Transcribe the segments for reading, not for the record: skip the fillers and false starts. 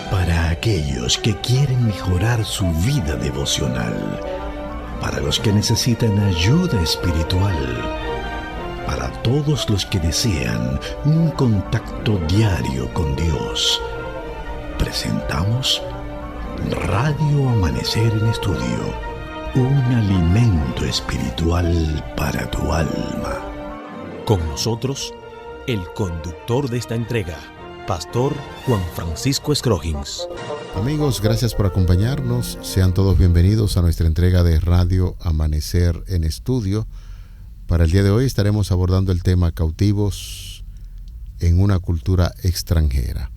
Para aquellos que quieren mejorar su vida devocional, para los que necesitan ayuda espiritual, para todos los que desean un contacto diario con Dios, presentamos Radio Amanecer en Estudio, un alimento espiritual para tu alma. Con nosotros, el conductor de esta entrega, Pastor Juan Francisco Scroggins. Amigos, gracias por acompañarnos. Sean todos bienvenidos a nuestra entrega de Radio Amanecer en Estudio. Para el día de hoy estaremos abordando el tema cautivos en una cultura extranjera.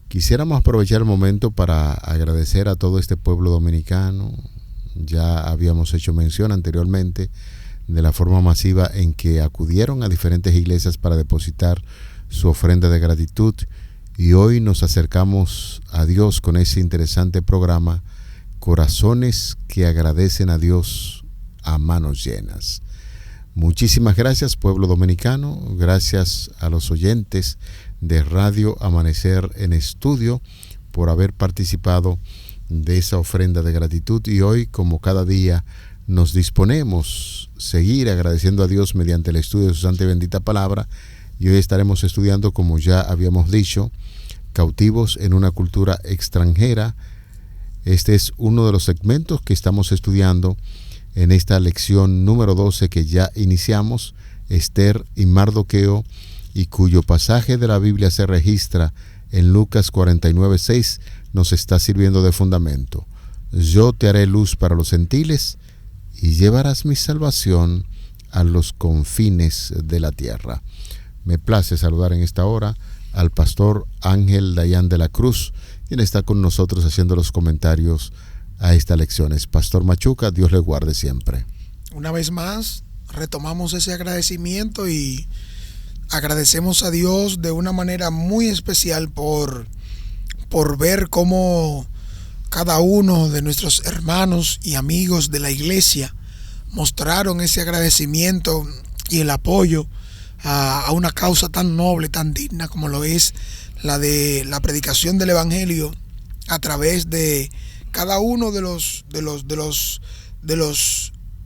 Quisiéramos aprovechar el momento para agradecer a todo este pueblo dominicano. Ya habíamos hecho mención anteriormente de la forma masiva en que acudieron a diferentes iglesias para depositar su ofrenda de gratitud, y hoy nos acercamos a Dios con ese interesante programa Corazones que agradecen a Dios a manos llenas. Muchísimas gracias, pueblo dominicano, gracias a los oyentes de Radio Amanecer en Estudio por haber participado de esa ofrenda de gratitud, y hoy, como cada día, nos disponemos a seguir agradeciendo a Dios mediante el estudio de su santa y bendita palabra. Y hoy estaremos estudiando, como ya habíamos dicho, cautivos en una cultura extranjera. Este es uno de los segmentos que estamos estudiando en esta lección número 12 que ya iniciamos, Esther y Mardoqueo, y cuyo pasaje de la Biblia se registra en Lucas 49:6, nos está sirviendo de fundamento. Yo te haré luz para los gentiles y llevarás mi salvación a los confines de la tierra. Me place saludar en esta hora al pastor Ángel Dayan de la Cruz, quien está con nosotros haciendo los comentarios a estas lecciones. Pastor Machuca, Dios le guarde siempre. Una vez más, retomamos ese agradecimiento y agradecemos a Dios de una manera muy especial por ver cómo cada uno de nuestros hermanos y amigos de la iglesia mostraron ese agradecimiento y el apoyo a una causa tan noble, tan digna como lo es la de la predicación del Evangelio a través de cada uno de los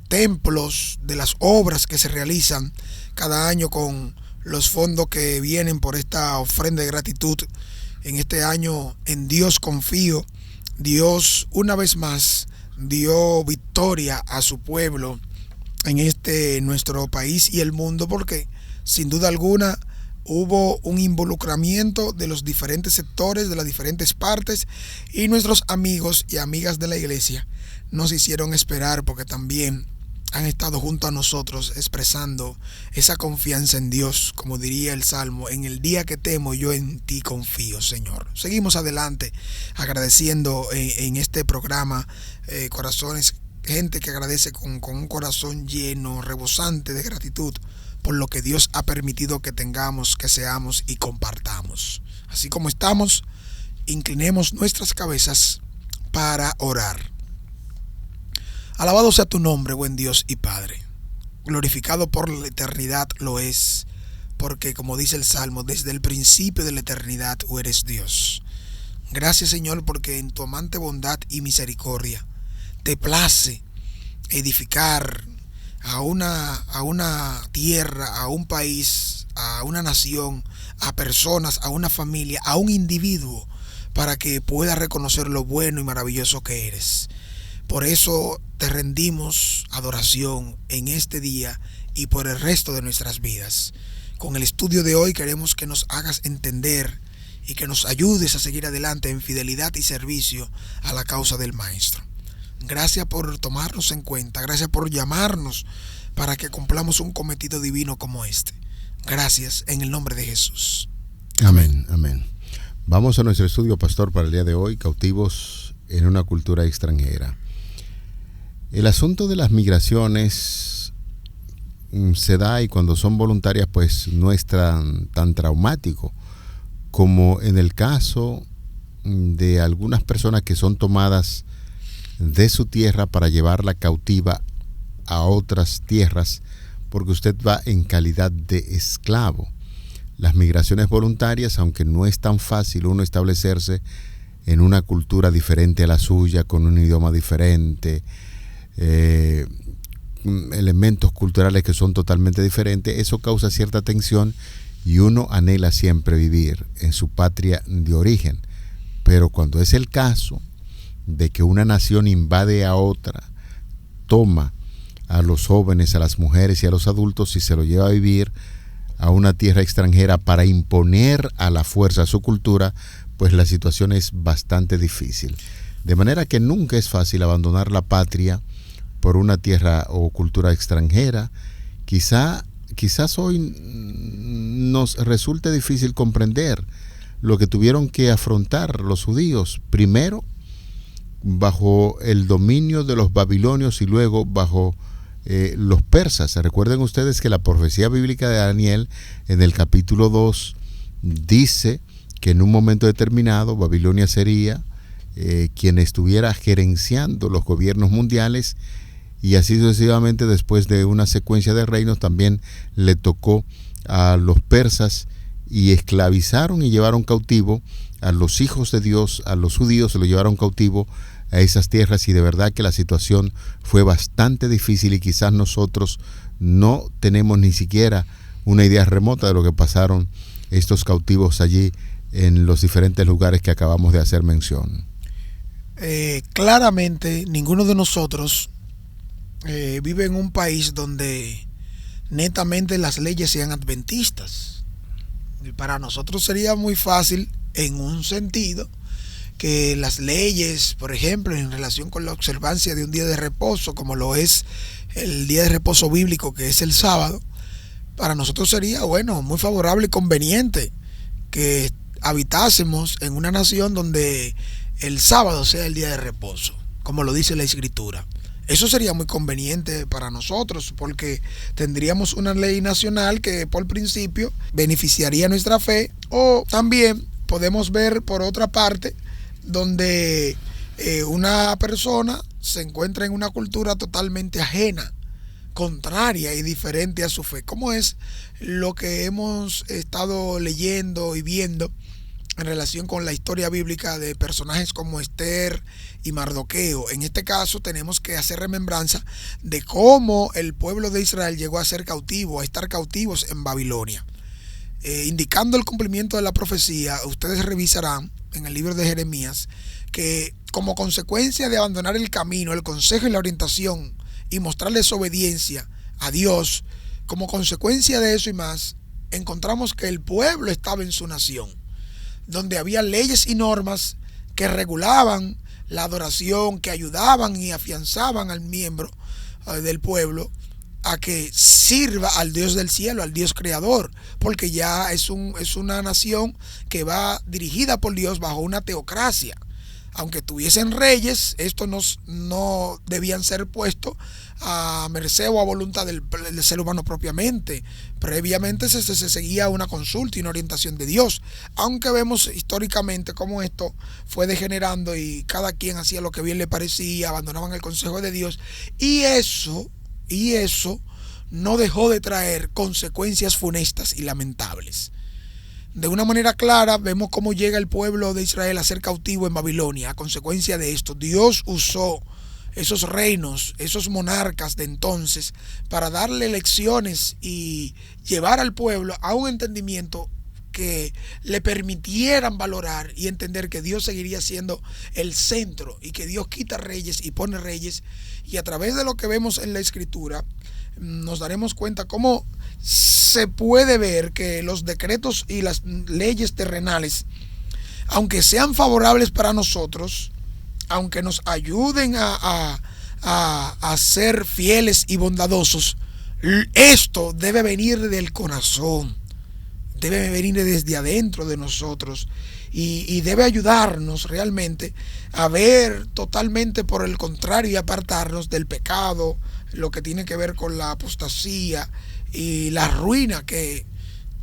templos, de las obras que se realizan cada año con los fondos que vienen por esta ofrenda de gratitud. En este año, en Dios confío. Dios una vez más dio victoria a su pueblo en nuestro país y el mundo, porque sin duda alguna hubo un involucramiento de los diferentes sectores, de las diferentes partes, y nuestros amigos y amigas de la iglesia nos hicieron esperar, porque también han estado junto a nosotros expresando esa confianza en Dios, como diría el Salmo: en el día que temo, yo en ti confío, Señor. Seguimos adelante agradeciendo en este programa corazones, gente que agradece con un corazón lleno, rebosante de gratitud por lo que Dios ha permitido que tengamos, que seamos y compartamos. Así como estamos, inclinemos nuestras cabezas para orar. Alabado sea tu nombre, buen Dios y Padre. Glorificado por la eternidad lo es, porque como dice el Salmo, desde el principio de la eternidad tú eres Dios. Gracias, Señor, porque en tu amante bondad y misericordia te place edificar a una tierra, a un país, a una nación, a personas, a una familia, a un individuo, para que pueda reconocer lo bueno y maravilloso que eres. Por eso te rendimos adoración en este día y por el resto de nuestras vidas. Con el estudio de hoy queremos que nos hagas entender y que nos ayudes a seguir adelante en fidelidad y servicio a la causa del Maestro. Gracias por tomarnos en cuenta, gracias por llamarnos para que cumplamos un cometido divino como este. Gracias en el nombre de Jesús. Amén, amén. Vamos a nuestro estudio, pastor, para el día de hoy, cautivos en una cultura extranjera. El asunto de las migraciones se da, y cuando son voluntarias pues no es tan traumático como en el caso de algunas personas que son tomadas de su tierra para llevarla cautiva a otras tierras, porque usted va en calidad de esclavo. las migraciones voluntarias, aunque no es tan fácil uno establecerse en una cultura diferente a la suya, con un idioma diferente, elementos culturales que son totalmente diferentes, eso causa cierta tensión y uno anhela siempre vivir en su patria de origen. Pero cuando es el caso de que una nación invade a otra, toma a los jóvenes, a las mujeres y a los adultos y se lo lleva a vivir a una tierra extranjera para imponer a la fuerza su cultura, pues la situación es bastante difícil. De manera que nunca es fácil abandonar la patria por una tierra o cultura extranjera. Quizás hoy nos resulte difícil comprender lo que tuvieron que afrontar los judíos, primero bajo el dominio de los babilonios y luego bajo los persas. Recuerden ustedes que la profecía bíblica de Daniel en el capítulo 2 dice que en un momento determinado Babilonia sería quien estuviera gerenciando los gobiernos mundiales, y así sucesivamente. Después de una secuencia de reinos también le tocó a los persas y esclavizaron y llevaron cautivo a los hijos de Dios, a los judíos, se los llevaron cautivo a esas tierras, y de verdad que la situación fue bastante difícil, y quizás nosotros no tenemos ni siquiera una idea remota de lo que pasaron estos cautivos allí en los diferentes lugares que acabamos de hacer mención. Claramente ninguno de nosotros vive en un país donde netamente las leyes sean adventistas. Y para nosotros sería muy fácil, en un sentido, que las leyes, por ejemplo, en relación con la observancia de un día de reposo, como lo es el día de reposo bíblico, que es el sábado, para nosotros sería, muy favorable y conveniente que habitásemos en una nación donde el sábado sea el día de reposo, como lo dice la Escritura. Eso sería muy conveniente para nosotros, porque tendríamos una ley nacional que por principio beneficiaría nuestra fe. O también podemos ver por otra parte donde una persona se encuentra en una cultura totalmente ajena, contraria y diferente a su fe, como es lo que hemos estado leyendo y viendo en relación con la historia bíblica de personajes como Esther y Mardoqueo. En este caso tenemos que hacer remembranza de cómo el pueblo de Israel llegó a ser cautivo, a estar cautivos en Babilonia. Indicando el cumplimiento de la profecía, ustedes revisarán en el libro de Jeremías que como consecuencia de abandonar el camino, el consejo y la orientación y mostrar desobediencia a Dios, como consecuencia de eso y más, encontramos que el pueblo estaba en su nación, donde había leyes y normas que regulaban la adoración, que ayudaban y afianzaban al miembro del pueblo a que sirva al Dios del cielo, al Dios creador, porque ya es una nación que va dirigida por Dios bajo una teocracia. Aunque tuviesen reyes, estos no debían ser puestos a merced o a voluntad del ser humano propiamente. Previamente se seguía una consulta y una orientación de Dios, aunque vemos históricamente cómo esto fue degenerando y cada quien hacía lo que bien le parecía, abandonaban el consejo de Dios, y eso no dejó de traer consecuencias funestas y lamentables. De una manera clara vemos cómo llega el pueblo de Israel a ser cautivo en Babilonia. A consecuencia de esto, Dios usó esos reinos, esos monarcas de entonces, para darle lecciones y llevar al pueblo a un entendimiento que le permitieran valorar y entender que Dios seguiría siendo el centro, y que Dios quita reyes y pone reyes. Y a través de lo que vemos en la Escritura nos daremos cuenta cómo se puede ver que los decretos y las leyes terrenales, aunque sean favorables para nosotros, aunque nos ayuden a ser fieles y bondadosos, esto debe venir del corazón, debe venir desde adentro de nosotros, y debe ayudarnos realmente a ver totalmente por el contrario y apartarnos del pecado, lo que tiene que ver con la apostasía y la ruina que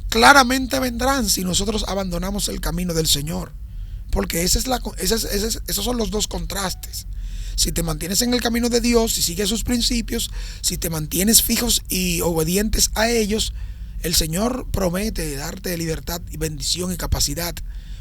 claramente vendrán si nosotros abandonamos el camino del Señor. Porque esos son los dos contrastes. Si te mantienes en el camino de Dios, si sigues sus principios, si te mantienes fijos y obedientes a ellos, el Señor promete darte libertad y bendición y capacidad,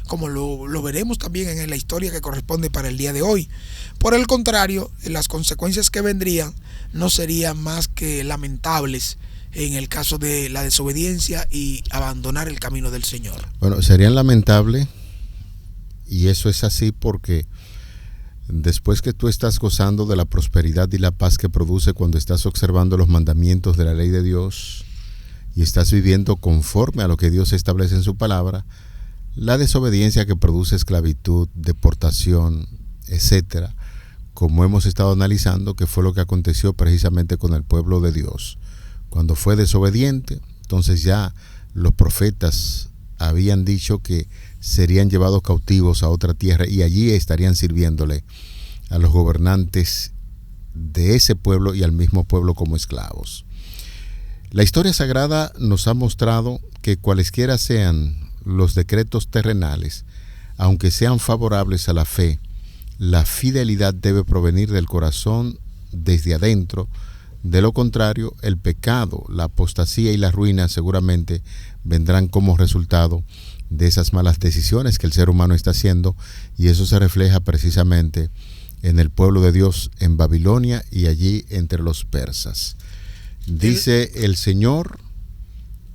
como lo veremos también en la historia que corresponde para el día de hoy. Por el contrario, las consecuencias que vendrían no serían más que lamentables en el caso de la desobediencia y abandonar el camino del Señor. Bueno, serían lamentables, y eso es así porque después que tú estás gozando de la prosperidad y la paz que produce cuando estás observando los mandamientos de la ley de Dios y estás viviendo conforme a lo que Dios establece en su palabra, la desobediencia que produce esclavitud, deportación, etcétera, como hemos estado analizando, que fue lo que aconteció precisamente con el pueblo de Dios. Cuando fue desobediente, entonces ya los profetas habían dicho que serían llevados cautivos a otra tierra y allí estarían sirviéndole a los gobernantes de ese pueblo y al mismo pueblo como esclavos. La historia sagrada nos ha mostrado que cualesquiera sean los decretos terrenales, aunque sean favorables a la fe, la fidelidad debe provenir del corazón desde adentro. De lo contrario, el pecado, la apostasía y la ruina seguramente vendrán como resultado de esas malas decisiones que el ser humano está haciendo, y eso se refleja precisamente en el pueblo de Dios en Babilonia y allí entre los persas. Dice el Señor: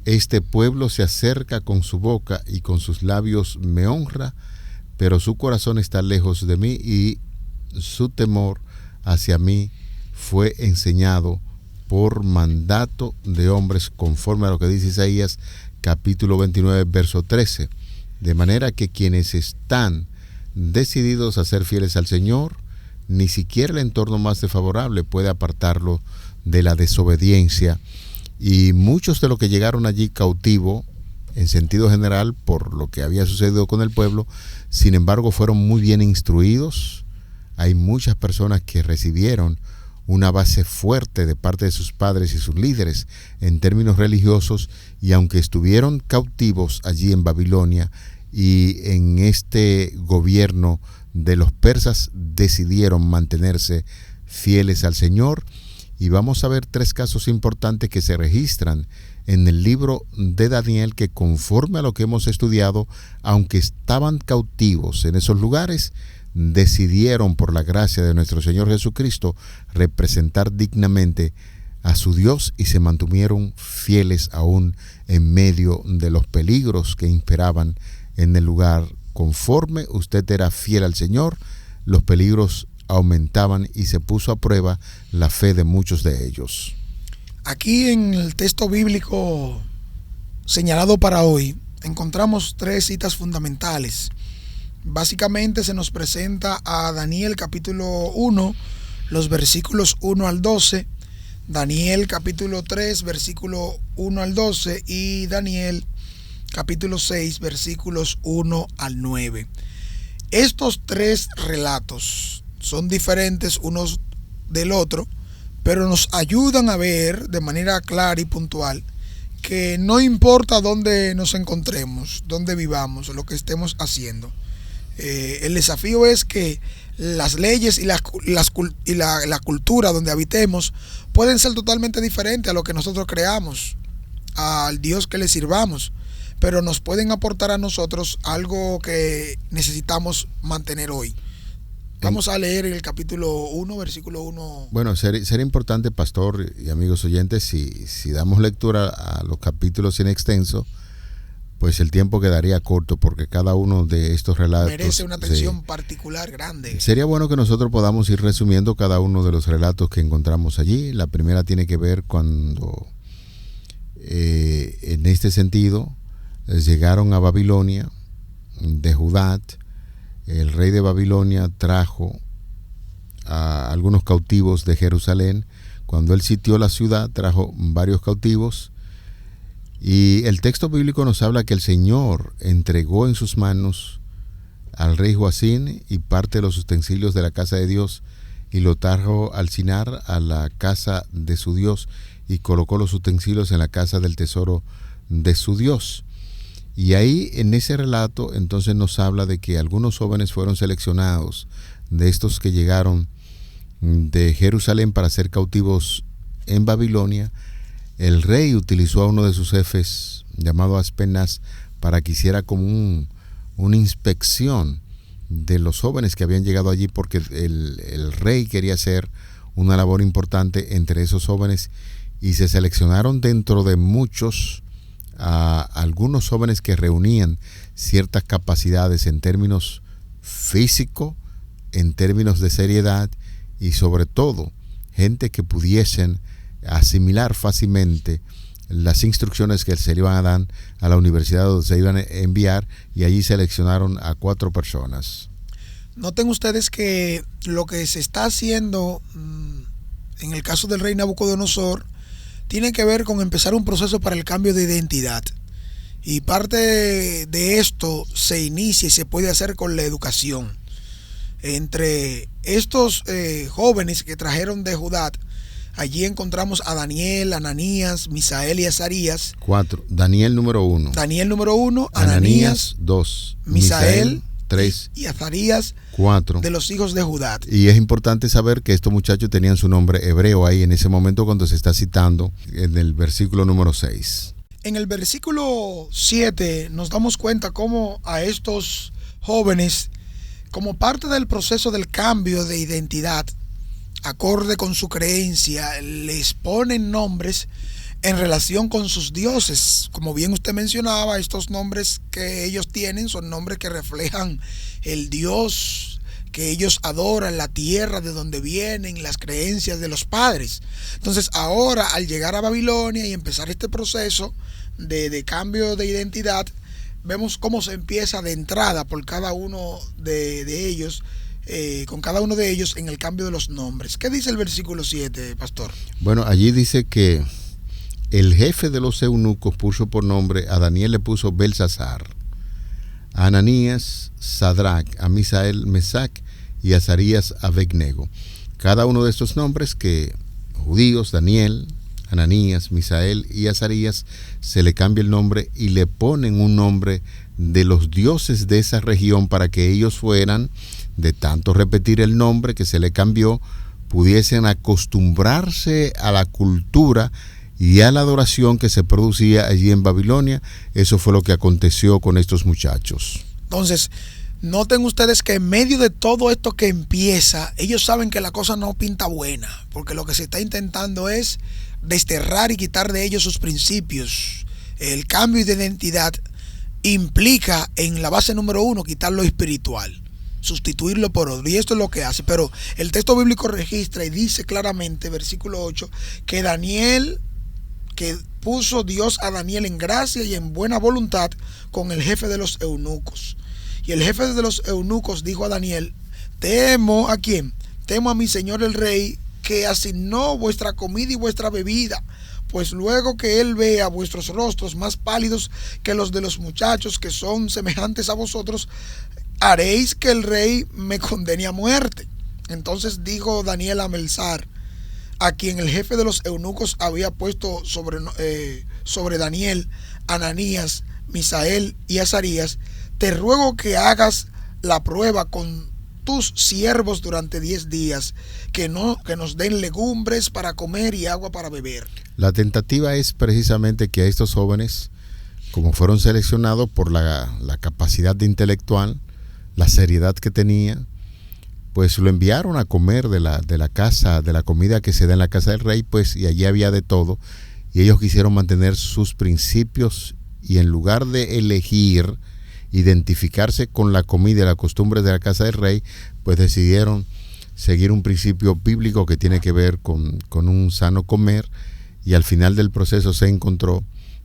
este pueblo se acerca con su boca y con sus labios me honra, pero su corazón está lejos de mí y su temor hacia mí fue enseñado por mandato de hombres, conforme a lo que dice Isaías capítulo 29 verso 13. De manera que quienes están decididos a ser fieles al Señor, ni siquiera el entorno más desfavorable puede apartarlo de la desobediencia. Y muchos de los que llegaron allí cautivo, en sentido general, por lo que había sucedido con el pueblo, sin embargo fueron muy bien instruidos. Hay muchas personas que recibieron una base fuerte de parte de sus padres y sus líderes en términos religiosos, y aunque estuvieron cautivos allí en Babilonia y en este gobierno de los persas, decidieron mantenerse fieles al Señor. Y vamos a ver 3 casos importantes que se registran en el libro de Daniel, que conforme a lo que hemos estudiado, aunque estaban cautivos en esos lugares, decidieron, por la gracia de nuestro Señor Jesucristo, representar dignamente a su Dios y se mantuvieron fieles aún en medio de los peligros que imperaban en el lugar. Conforme usted era fiel al Señor, los peligros aumentaban y se puso a prueba la fe de muchos de ellos. Aquí en el texto bíblico señalado para hoy encontramos 3 citas fundamentales. Básicamente se nos presenta a Daniel capítulo 1, los versículos 1 al 12, Daniel capítulo 3, versículo 1 al 12 y Daniel capítulo 6, versículos 1 al 9. Estos 3 relatos son diferentes unos del otro, pero nos ayudan a ver de manera clara y puntual que no importa dónde nos encontremos, dónde vivamos, lo que estemos haciendo, el desafío es que las leyes y la cultura donde habitemos pueden ser totalmente diferentes a lo que nosotros creamos, al Dios que le sirvamos, pero nos pueden aportar a nosotros algo que necesitamos mantener hoy. Vamos a leer el capítulo 1, versículo 1. Bueno, sería importante, pastor y amigos oyentes, si damos lectura a los capítulos en extenso, pues el tiempo quedaría corto, porque cada uno de estos relatos merece una atención particular grande. Sería bueno que nosotros podamos ir resumiendo cada uno de los relatos que encontramos allí. La primera tiene que ver cuando, en este sentido, llegaron a Babilonia de Judá. El rey de Babilonia trajo a algunos cautivos de Jerusalén. Cuando él sitió la ciudad, trajo varios cautivos. Y el texto bíblico nos habla que el Señor entregó en sus manos al rey Joacín y parte de los utensilios de la casa de Dios, y lo trajo al Sinar, a la casa de su Dios, y colocó los utensilios en la casa del tesoro de su Dios. Y ahí, en ese relato, entonces nos habla de que algunos jóvenes fueron seleccionados de estos que llegaron de Jerusalén para ser cautivos en Babilonia. el rey utilizó a uno de sus jefes, llamado Aspenaz, para que hiciera como una inspección de los jóvenes que habían llegado allí, porque el rey quería hacer una labor importante entre esos jóvenes, y se seleccionaron dentro de muchos a algunos jóvenes que reunían ciertas capacidades en términos físicos, en términos de seriedad, y sobre todo gente que pudiesen asimilar fácilmente las instrucciones que se le iban a dar a la universidad donde se iban a enviar, y allí seleccionaron a 4 personas. Noten ustedes que lo que se está haciendo en el caso del rey Nabucodonosor tiene que ver con empezar un proceso para el cambio de identidad. Y parte de esto se inicia y se puede hacer con la educación. Entre estos jóvenes que trajeron de Judá, allí encontramos a Daniel, Ananías, Misael y Azarías. 4. Daniel número 1. Daniel número 1, Ananías 2. Misael 3. y Azarías 4. de los hijos de Judá. Y es importante saber que estos muchachos tenían su nombre hebreo ahí en ese momento cuando se está citando en el versículo número 6. En el versículo 7 nos damos cuenta cómo a estos jóvenes, como parte del proceso del cambio de identidad, acorde con su creencia, les ponen nombres en relación con sus dioses. Como bien usted mencionaba, estos nombres que ellos tienen son nombres que reflejan el Dios que ellos adoran, la tierra de donde vienen, las creencias de los padres. Entonces ahora, al llegar a Babilonia y empezar este proceso de cambio de identidad, vemos cómo se empieza de entrada por cada uno de ellos, con cada uno de ellos en el cambio de los nombres. ¿Qué dice el versículo 7, pastor? Bueno, allí dice que el jefe de los eunucos puso por nombre, a Daniel le puso Belsasar, a Ananías Sadrach, a Misael Mesac y a Azarías Abednego. Cada uno de estos nombres que judíos, Daniel, Ananías, Misael y Azarías, se le cambia el nombre y le ponen un nombre de los dioses de esa región para que ellos fueran, de tanto repetir el nombre que se le cambió, pudiesen acostumbrarse a la cultura y a la adoración que se producía allí en Babilonia. Eso fue lo que aconteció con estos muchachos. Entonces, noten ustedes que en medio de todo esto que empieza, ellos saben que la cosa no pinta buena, porque lo que se está intentando es desterrar y quitar de ellos sus principios. El cambio de identidad implica, en la base número 1, quitar lo espiritual, sustituirlo por otro, y esto es lo que hace. Pero el texto bíblico registra y dice claramente, versículo 8, que Daniel, que puso Dios a Daniel en gracia y en buena voluntad con el jefe de los eunucos. Y el jefe de los eunucos dijo a Daniel: temo, ¿a quién? Temo a mi señor el rey, que asignó vuestra comida y vuestra bebida, pues luego que él vea vuestros rostros más pálidos que los de los muchachos que son semejantes a vosotros, haréis que el rey me condene a muerte. Entonces dijo Daniel a Melzar, a quien el jefe de los eunucos había puesto sobre Daniel, Ananías, Misael y Azarías: te ruego que hagas la prueba con tus siervos durante 10 días, que nos den legumbres para comer y agua para beber. La tentativa es precisamente que a estos jóvenes, como fueron seleccionados por la capacidad intelectual, la seriedad que tenía, pues lo enviaron a comer de la casa, de la comida que se da en la casa del rey, pues, y allí había de todo, y ellos quisieron mantener sus principios, y en lugar de elegir identificarse con la comida y las costumbres de la casa del rey, pues decidieron seguir un principio bíblico que tiene que ver con un sano comer, y al final del proceso se encontró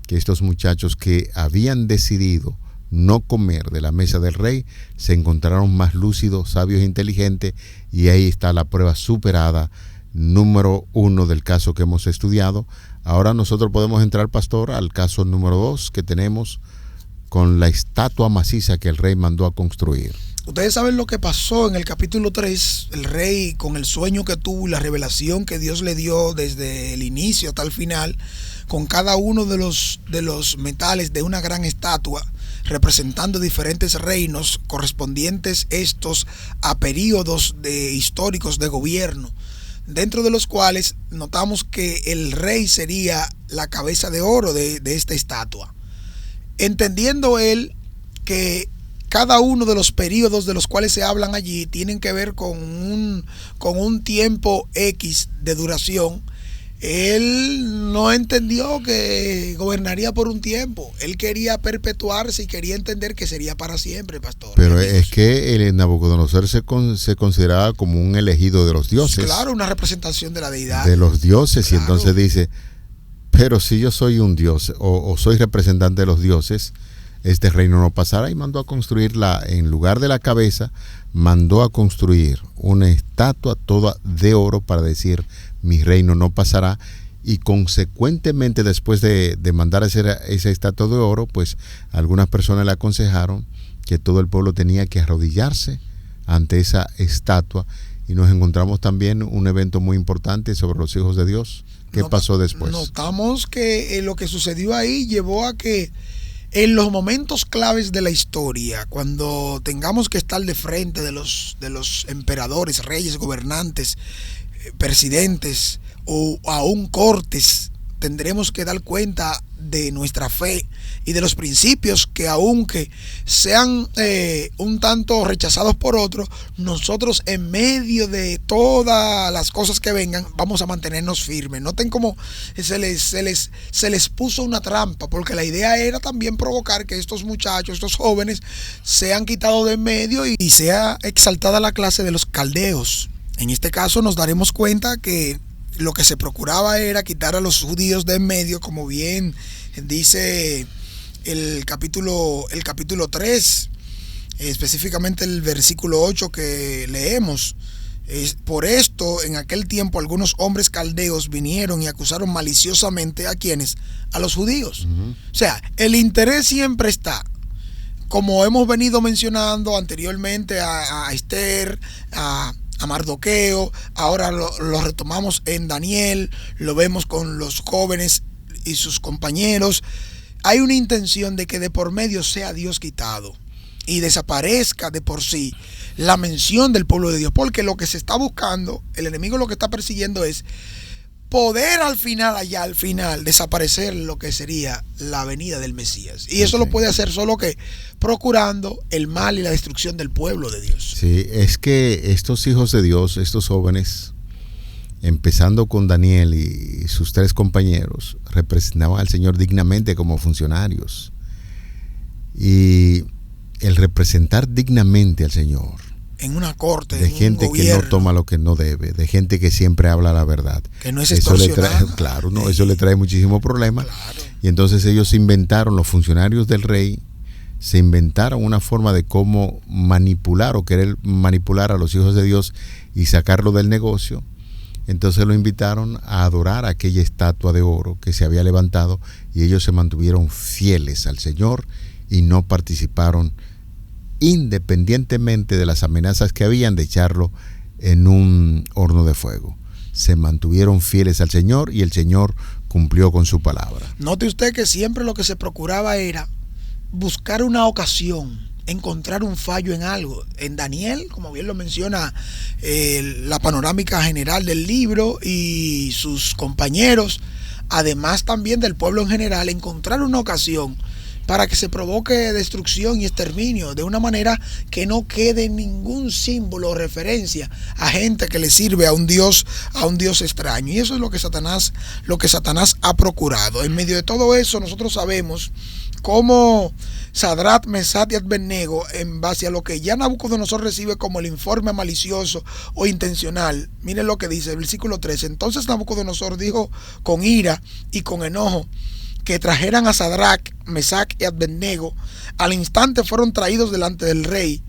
que estos muchachos que habían decidido no comer de la mesa del rey se encontraron más lúcidos, sabios e inteligentes, y ahí está la prueba superada número 1 del caso que hemos estudiado. Ahora nosotros podemos entrar, pastor, al caso número 2 que tenemos con la estatua maciza que el rey mandó a construir. Ustedes saben lo que pasó en el capítulo 3, el rey, con el sueño que tuvo y la revelación que Dios le dio desde el inicio hasta el final, con cada uno de los metales de una gran estatua, representando diferentes reinos correspondientes estos a periodos históricos de gobierno. dentro de los cuales notamos que el rey sería la cabeza de oro de esta estatua, entendiendo él que cada uno de los periodos de los cuales se hablan allí tienen que ver con un tiempo X de duración. Él no entendió que gobernaría por un tiempo. Él quería perpetuarse y quería entender que sería para siempre, pastor. Pero es que el Nabucodonosor se consideraba como un elegido de los dioses. Claro, una representación de la deidad. De los dioses, claro. Y entonces dice, pero si yo soy un dios o soy representante de los dioses, este reino no pasará. Y mandó a construir, en lugar de la cabeza, mandó a construir una estatua toda de oro para decir, mi reino no pasará. Y consecuentemente, después de mandar a hacer esa estatua de oro, pues algunas personas le aconsejaron que todo el pueblo tenía que arrodillarse ante esa estatua. Y nos encontramos también un evento muy importante sobre los hijos de Dios. ¿Qué pasó después? Notamos que lo que sucedió ahí llevó a que en los momentos claves de la historia, cuando tengamos que estar de frente de los emperadores, reyes, gobernantes, presidentes o aún cortes, tendremos que dar cuenta de nuestra fe y de los principios que, aunque sean un tanto rechazados por otros, nosotros en medio de todas las cosas que vengan vamos a mantenernos firmes. Noten cómo se les puso una trampa, porque la idea era también provocar que estos muchachos, estos jóvenes, sean quitados de en medio y sea exaltada la clase de los caldeos. En este caso nos daremos cuenta que lo que se procuraba era quitar a los judíos de en medio, como bien dice el capítulo 3, específicamente el versículo 8 que leemos. Por esto, en aquel tiempo, algunos hombres caldeos vinieron y acusaron maliciosamente ¿a quiénes? A los judíos. O sea, el interés siempre está, como hemos venido mencionando anteriormente a Esther, a Mardoqueo, ahora lo retomamos en Daniel, lo vemos con los jóvenes y sus compañeros. Hay una intención de que de por medio sea Dios quitado y desaparezca de por sí la mención del pueblo de Dios, porque lo que se está buscando, el enemigo lo que está persiguiendo es poder al final desaparecer lo que sería la venida del Mesías. Y eso lo puede hacer solo que procurando el mal y la destrucción del pueblo de Dios. Sí, es que estos hijos de Dios, estos jóvenes, empezando con Daniel y sus 3 compañeros, representaban al Señor dignamente como funcionarios. Y el representar dignamente al Señor en una corte, de gente que no toma lo que no debe, de gente que siempre habla la verdad, que no es extorsionada. Claro, no, eso le trae muchísimo problema. Claro. Y entonces ellos inventaron, los funcionarios del rey se inventaron una forma de cómo manipular o querer manipular a los hijos de Dios y sacarlo del negocio. Entonces lo invitaron a adorar aquella estatua de oro que se había levantado, y ellos se mantuvieron fieles al Señor y no participaron, independientemente de las amenazas que habían de echarlo en un horno de fuego. Se mantuvieron fieles al Señor y el Señor cumplió con su palabra. Note usted que siempre lo que se procuraba era buscar una ocasión, encontrar un fallo en algo. En Daniel, como bien lo menciona la panorámica general del libro y sus compañeros, además también del pueblo en general, encontrar una ocasión para que se provoque destrucción y exterminio de una manera que no quede ningún símbolo o referencia a gente que le sirve a un Dios extraño. Y eso es lo que Satanás ha procurado. En medio de todo eso, nosotros sabemos cómo Sadrach, Mesach y Abednego, en base a lo que ya Nabucodonosor recibe como el informe malicioso o intencional, miren lo que dice el versículo 13. Entonces Nabucodonosor dijo con ira y con enojo que trajeran a Sadrach, Mesach y Abednego. Al instante fueron traídos delante del rey.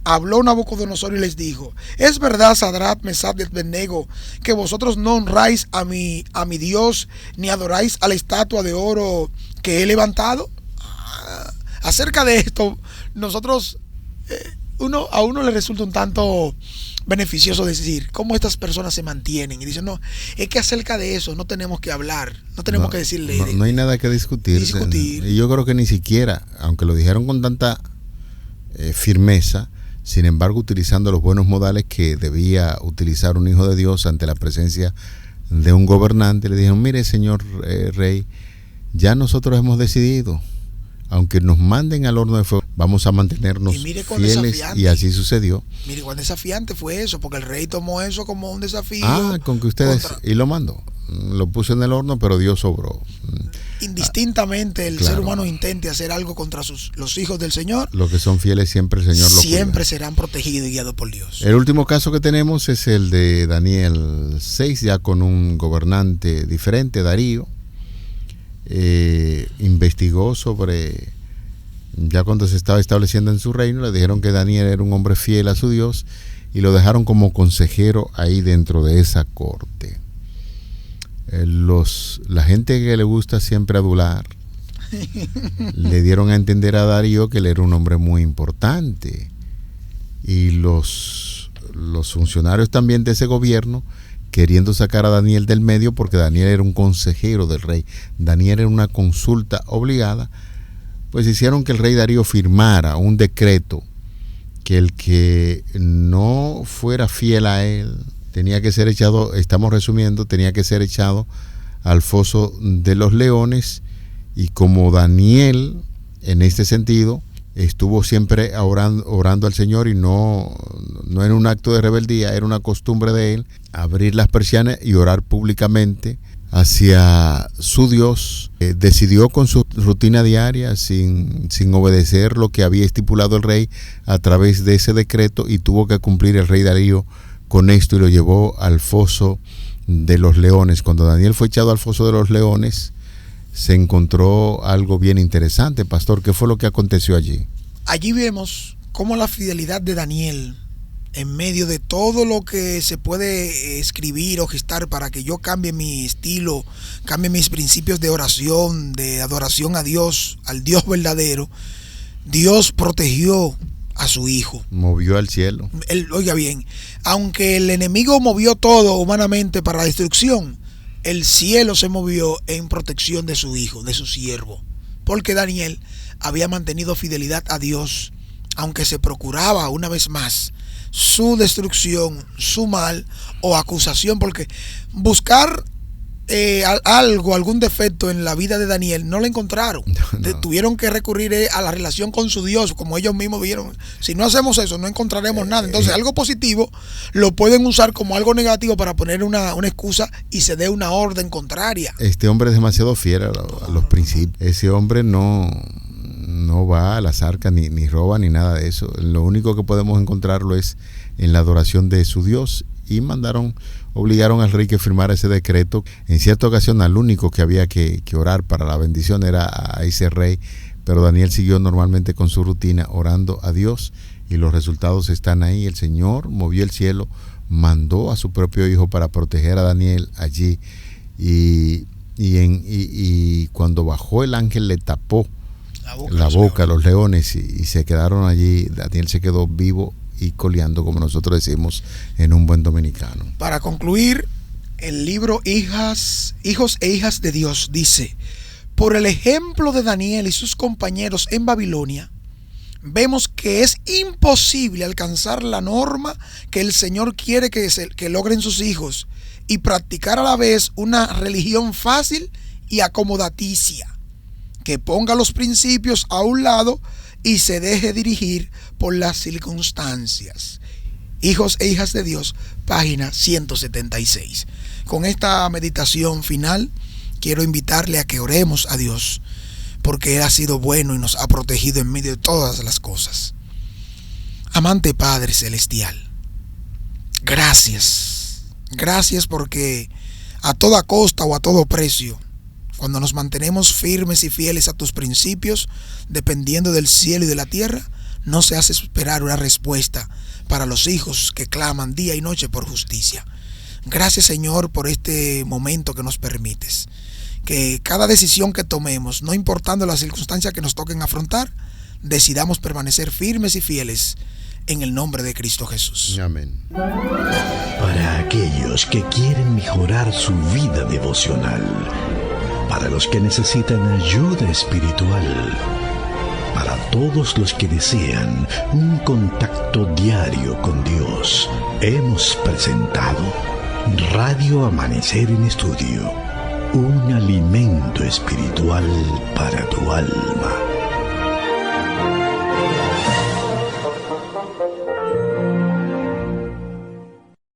Habló Nabucodonosor y les dijo: ¿es verdad, Sadrach, Mesach y Abednego, que vosotros no honráis a mi Dios, ni adoráis a la estatua de oro que he levantado? Acerca de esto, nosotros, a uno le resulta un tanto beneficioso decir cómo estas personas se mantienen, y dicen: no, es que acerca de eso no tenemos que hablar, no tenemos que decirle. No hay nada que discutir. Y yo creo que ni siquiera, aunque lo dijeron con tanta firmeza, sin embargo utilizando los buenos modales que debía utilizar un hijo de Dios ante la presencia de un gobernante, le dijeron: mire, señor rey, ya nosotros hemos decidido, aunque nos manden al horno de fuego, vamos a mantenernos fieles. Y así sucedió. Mire cuán desafiante fue eso, porque el rey tomó eso como un desafío. Con que ustedes... Y lo mandó, lo puso en el horno, pero Dios obró. Indistintamente el ser humano intente hacer algo contra los hijos del Señor, los que son fieles siempre el Señor los siempre serán protegidos y guiados por Dios. El último caso que tenemos es el de Daniel 6, ya con un gobernante diferente, Darío. Investigó sobre, ya cuando se estaba estableciendo en su reino, le dijeron que Daniel era un hombre fiel a su Dios y lo dejaron como consejero ahí dentro de esa corte. La gente que le gusta siempre adular le dieron a entender a Darío que él era un hombre muy importante, y los funcionarios también de ese gobierno, queriendo sacar a Daniel del medio, porque Daniel era un consejero del rey, Daniel era una consulta obligada, pues hicieron que el rey Darío firmara un decreto que el que no fuera fiel a él tenía que ser echado, estamos resumiendo, tenía que ser echado al foso de los leones. Y como Daniel, en este sentido, estuvo siempre orando al Señor, y no era un acto de rebeldía, era una costumbre de él abrir las persianas y orar públicamente hacia su Dios, decidió con su rutina diaria, sin obedecer lo que había estipulado el rey a través de ese decreto, y tuvo que cumplir el rey Darío con esto y lo llevó al foso de los leones. Cuando Daniel fue echado al foso de los leones, se encontró algo bien interesante. Pastor, ¿qué fue lo que aconteció allí? Allí vemos cómo la fidelidad de Daniel, en medio de todo lo que se puede escribir o gestar para que yo cambie mi estilo, cambie mis principios de oración, de adoración a Dios, al Dios verdadero, Dios protegió a su hijo. Movió al cielo. Oiga bien, aunque el enemigo movió todo humanamente para la destrucción, el cielo se movió en protección de su hijo, de su siervo, porque Daniel había mantenido fidelidad a Dios, aunque se procuraba una vez más su destrucción, su mal o acusación, porque buscar algún defecto en la vida de Daniel no lo encontraron. No. Tuvieron que recurrir a la relación con su Dios, como ellos mismos vieron. Si no hacemos eso, no encontraremos nada. Entonces, algo positivo lo pueden usar como algo negativo para poner una excusa y se dé una orden contraria. Este hombre es demasiado fiel a los principios. Ese hombre no va a las arcas, ni roba, ni nada de eso. Lo único que podemos encontrarlo es en la adoración de su Dios, y obligaron al rey que firmara ese decreto. En cierta ocasión, al único que había que orar para la bendición era a ese rey, pero Daniel siguió normalmente con su rutina orando a Dios, y los resultados están ahí. El Señor movió el cielo, mandó a su propio hijo para proteger a Daniel allí, y cuando bajó el ángel le tapó la boca a los leones, y se quedaron allí. Daniel se quedó vivo y coleando, como nosotros decimos en un buen dominicano. Para concluir, el libro Hijos e Hijas de Dios dice: por el ejemplo de Daniel y sus compañeros en Babilonia, vemos que es imposible alcanzar la norma que el Señor quiere que logren sus hijos, y practicar a la vez una religión fácil y acomodaticia, que ponga los principios a un lado y se deje dirigir por las circunstancias. Hijos e Hijas de Dios, página 176. Con esta meditación final, quiero invitarle a que oremos a Dios, porque Él ha sido bueno y nos ha protegido en medio de todas las cosas. Amante Padre Celestial, gracias porque a toda costa o a todo precio, cuando nos mantenemos firmes y fieles a tus principios, dependiendo del cielo y de la tierra, no se hace esperar una respuesta para los hijos que claman día y noche por justicia. Gracias, Señor, por este momento que nos permites. Que cada decisión que tomemos, no importando las circunstancias que nos toquen afrontar, decidamos permanecer firmes y fieles en el nombre de Cristo Jesús. Amén. Para aquellos que quieren mejorar su vida devocional, para los que necesitan ayuda espiritual, para todos los que desean un contacto diario con Dios. Hemos presentado Radio Amanecer en Estudio, un alimento espiritual para tu alma.